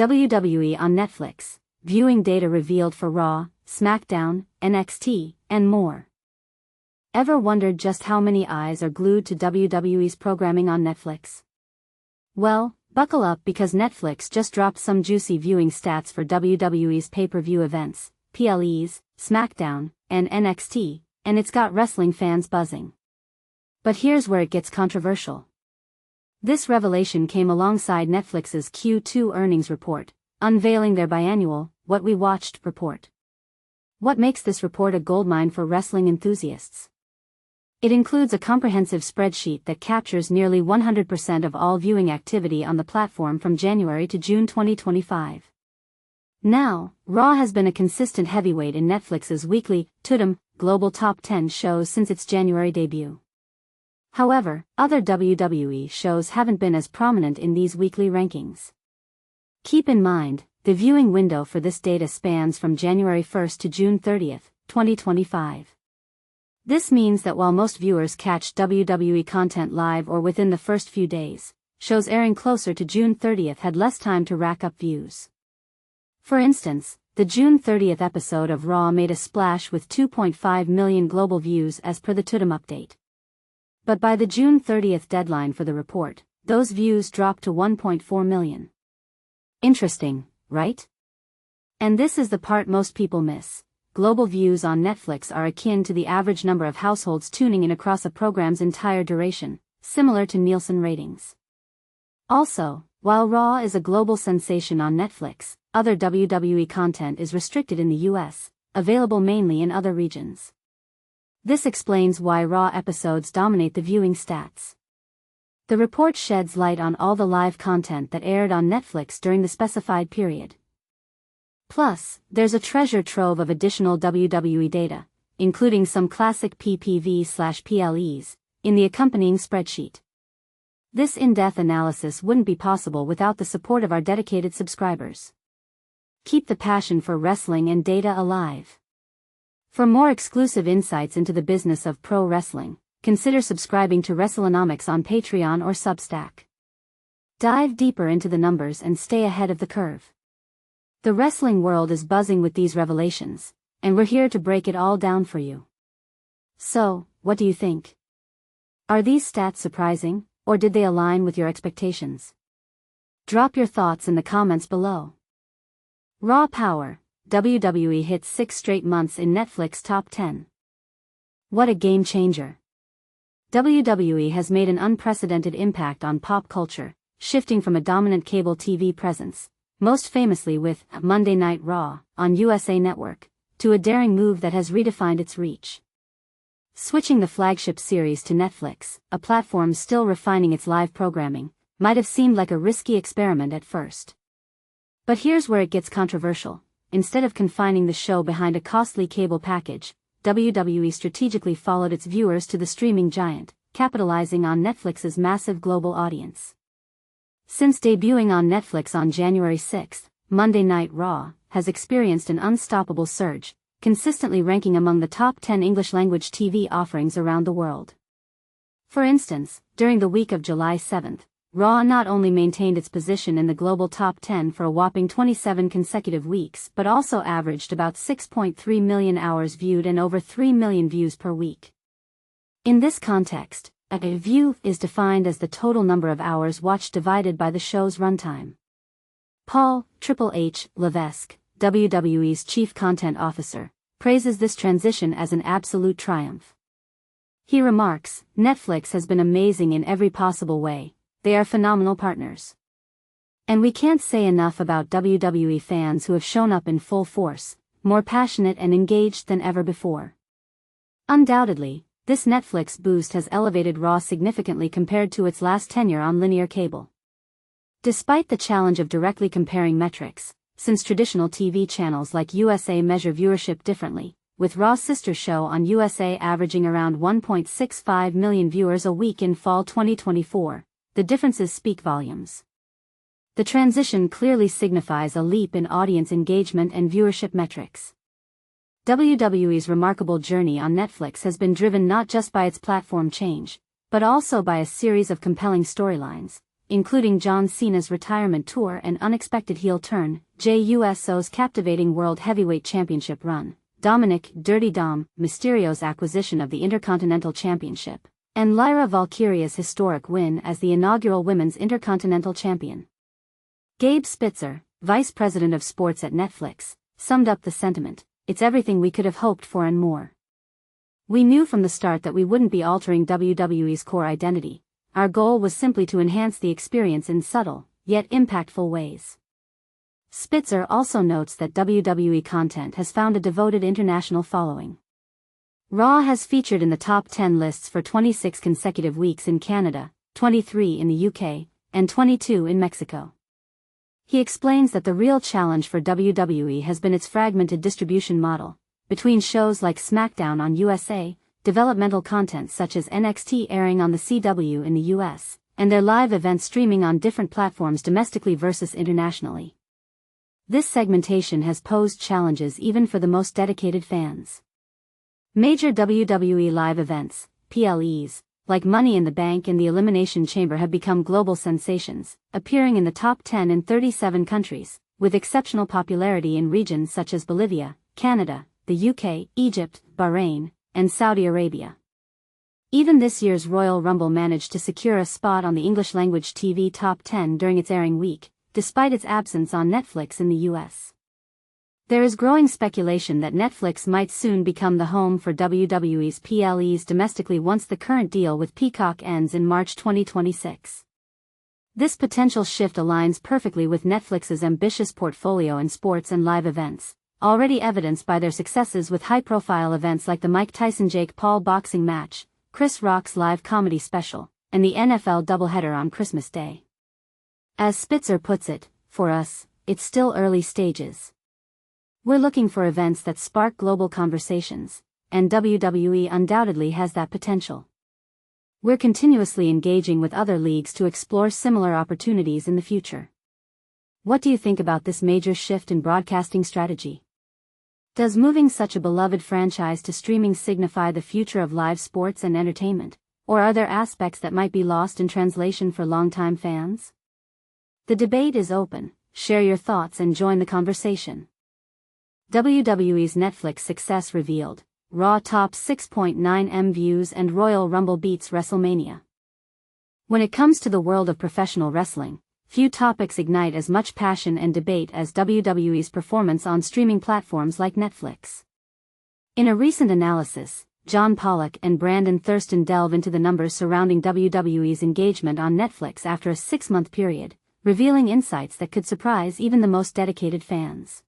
WWE on Netflix, viewing data revealed for Raw, Smackdown, NXT, and more. Ever wondered just how many eyes are glued to WWE's programming on Netflix? Well, buckle up because Netflix just dropped some juicy viewing stats for WWE's pay-per-view events, PLEs, Smackdown, and NXT, and it's got wrestling fans buzzing. But here's where it gets controversial. This revelation came alongside Netflix's Q2 earnings report, unveiling their biannual, What We Watched report. What makes this report a goldmine for wrestling enthusiasts? It includes a comprehensive spreadsheet that captures nearly 100% of all viewing activity on the platform from January to June 2025. Now, Raw has been a consistent heavyweight in Netflix's weekly, global top 10 shows since its January debut. However, other WWE shows haven't been as prominent in these weekly rankings. Keep in mind, the viewing window for this data spans from January 1st to June 30th, 2025. This means that while most viewers catch WWE content live or within the first few days, shows airing closer to June 30th had less time to rack up views. For instance, the June 30th episode of Raw made a splash with 2.5 million global views as per the Tudum update. But by the June 30th deadline for the report, those views dropped to 1.4 million. Interesting, right? And this is the part most people miss. Global views on Netflix are akin to the average number of households tuning in across a program's entire duration, similar to Nielsen ratings. Also, while Raw is a global sensation on Netflix, other WWE content is restricted in the US, available mainly in other regions. This explains why Raw episodes dominate the viewing stats. The report sheds light on all the live content that aired on Netflix during the specified period. Plus, there's a treasure trove of additional WWE data, including some classic PPV/PLEs, in the accompanying spreadsheet. This in-depth analysis wouldn't be possible without the support of our dedicated subscribers. Keep the passion for wrestling and data alive. For more exclusive insights into the business of pro wrestling, consider subscribing to WrestleNomics on Patreon or Substack. Dive deeper into the numbers and stay ahead of the curve. The wrestling world is buzzing with these revelations, and we're here to break it all down for you. So, what do you think? Are these stats surprising, or did they align with your expectations? Drop your thoughts in the comments below. Raw Power. WWE hits 6 straight months in Netflix top 10. What a game changer. WWE has made an unprecedented impact on pop culture, shifting from a dominant cable TV presence, most famously with Monday Night Raw on USA Network, to a daring move that has redefined its reach. Switching the flagship series to Netflix, a platform still refining its live programming, might have seemed like a risky experiment at first. But here's where it gets controversial. Instead of confining the show behind a costly cable package, WWE strategically followed its viewers to the streaming giant, capitalizing on Netflix's massive global audience. Since debuting on Netflix on January 6, Monday Night Raw has experienced an unstoppable surge, consistently ranking among the top 10 English-language TV offerings around the world. For instance, during the week of July 7, Raw not only maintained its position in the global top 10 for a whopping 27 consecutive weeks but also averaged about 6.3 million hours viewed and over 3 million views per week. In this context, a view is defined as the total number of hours watched divided by the show's runtime. Paul Triple H Levesque, WWE's chief content officer, praises this transition as an absolute triumph. He remarks, "Netflix has been amazing in every possible way. They are phenomenal partners. And we can't say enough about WWE fans who have shown up in full force, more passionate and engaged than ever before." Undoubtedly, this Netflix boost has elevated Raw significantly compared to its last tenure on linear cable. Despite the challenge of directly comparing metrics, since traditional TV channels like USA measure viewership differently, with Raw's sister show on USA averaging around 1.65 million viewers a week in fall 2024, the differences speak volumes. The transition clearly signifies a leap in audience engagement and viewership metrics. WWE's remarkable journey on Netflix has been driven not just by its platform change, but also by a series of compelling storylines, including John Cena's retirement tour and unexpected heel turn, Jey Uso's captivating World Heavyweight Championship run, Dominic "Dirty Dom" Mysterio's acquisition of the Intercontinental Championship, and Lyra Valkyria's historic win as the inaugural Women's Intercontinental Champion. Gabe Spitzer, Vice President of Sports at Netflix, summed up the sentiment: "It's everything we could have hoped for and more. We knew from the start that we wouldn't be altering WWE's core identity. Our goal was simply to enhance the experience in subtle, yet impactful ways." Spitzer also notes that WWE content has found a devoted international following. Raw has featured in the top 10 lists for 26 consecutive weeks in Canada, 23 in the UK, and 22 in Mexico. He explains that the real challenge for WWE has been its fragmented distribution model, between shows like Smackdown on USA, developmental content such as NXT airing on the CW in the US, and their live events streaming on different platforms domestically versus internationally. This segmentation has posed challenges even for the most dedicated fans. Major WWE live events, PLEs, like Money in the Bank and the Elimination Chamber have become global sensations, appearing in the top 10 in 37 countries, with exceptional popularity in regions such as Bolivia, Canada, the UK, Egypt, Bahrain, and Saudi Arabia. Even this year's Royal Rumble managed to secure a spot on the English-language TV top 10 during its airing week, despite its absence on Netflix in the US. There is growing speculation that Netflix might soon become the home for WWE's PLEs domestically once the current deal with Peacock ends in March 2026. This potential shift aligns perfectly with Netflix's ambitious portfolio in sports and live events, already evidenced by their successes with high-profile events like the Mike Tyson-Jake Paul boxing match, Chris Rock's live comedy special, and the NFL doubleheader on Christmas Day. As Spitzer puts it, for us, it's still early stages. We're looking for events that spark global conversations, and WWE undoubtedly has that potential. We're continuously engaging with other leagues to explore similar opportunities in the future. What do you think about this major shift in broadcasting strategy? Does moving such a beloved franchise to streaming signify the future of live sports and entertainment, or are there aspects that might be lost in translation for longtime fans? The debate is open. Share your thoughts and join the conversation. WWE's Netflix success revealed: Raw tops 6.9 M views and Royal Rumble beats WrestleMania. When it comes to the world of professional wrestling, few topics ignite as much passion and debate as WWE's performance on streaming platforms like Netflix. In a recent analysis, John Pollock and Brandon Thurston delve into the numbers surrounding WWE's engagement on Netflix after a 6-month period, revealing insights that could surprise even the most dedicated fans.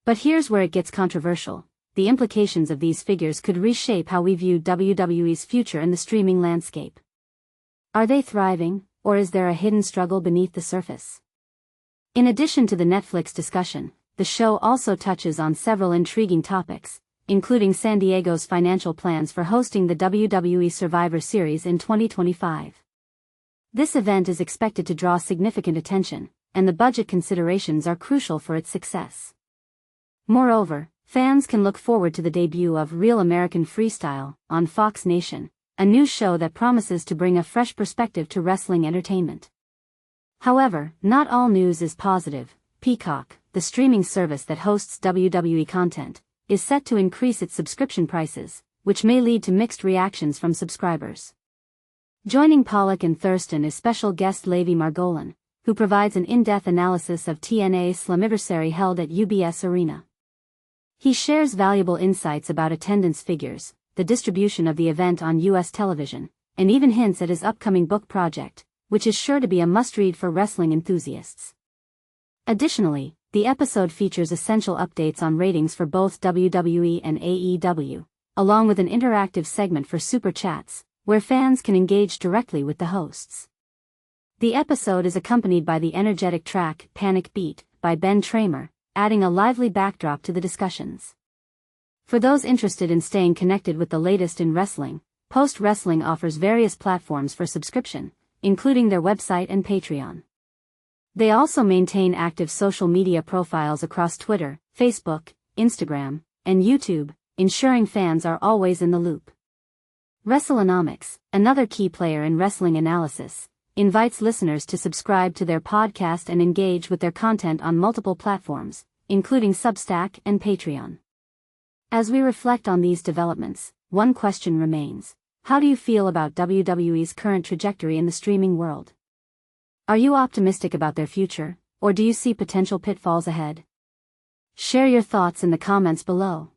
But here's where it gets controversial: the implications of these figures could reshape how we view WWE's future in the streaming landscape. Are they thriving, or is there a hidden struggle beneath the surface? In addition to the Netflix discussion, the show also touches on several intriguing topics, including San Diego's financial plans for hosting the WWE Survivor Series in 2025. This event is expected to draw significant attention, and the budget considerations are crucial for its success. Moreover, fans can look forward to the debut of Real American Freestyle on Fox Nation, a new show that promises to bring a fresh perspective to wrestling entertainment. However, not all news is positive. Peacock, the streaming service that hosts WWE content, is set to increase its subscription prices, which may lead to mixed reactions from subscribers. Joining Pollock and Thurston is special guest Levi Margolin, who provides an in-depth analysis of TNA's Slammiversary held at UBS Arena. He shares valuable insights about attendance figures, the distribution of the event on U.S. television, and even hints at his upcoming book project, which is sure to be a must-read for wrestling enthusiasts. Additionally, the episode features essential updates on ratings for both WWE and AEW, along with an interactive segment for Super Chats, where fans can engage directly with the hosts. The episode is accompanied by the energetic track Panic Beat by Ben Tramer, adding a lively backdrop to the discussions. For those interested in staying connected with the latest in wrestling, Post Wrestling offers various platforms for subscription, including their website and Patreon. They also maintain active social media profiles across Twitter, Facebook, Instagram, and YouTube, ensuring fans are always in the loop. WrestleNomics, another key player in wrestling analysis, invites listeners to subscribe to their podcast and engage with their content on multiple platforms, including Substack and Patreon. As we reflect on these developments, one question remains. How do you feel about WWE's current trajectory in the streaming world? Are you optimistic about their future, or do you see potential pitfalls ahead? Share your thoughts in the comments below.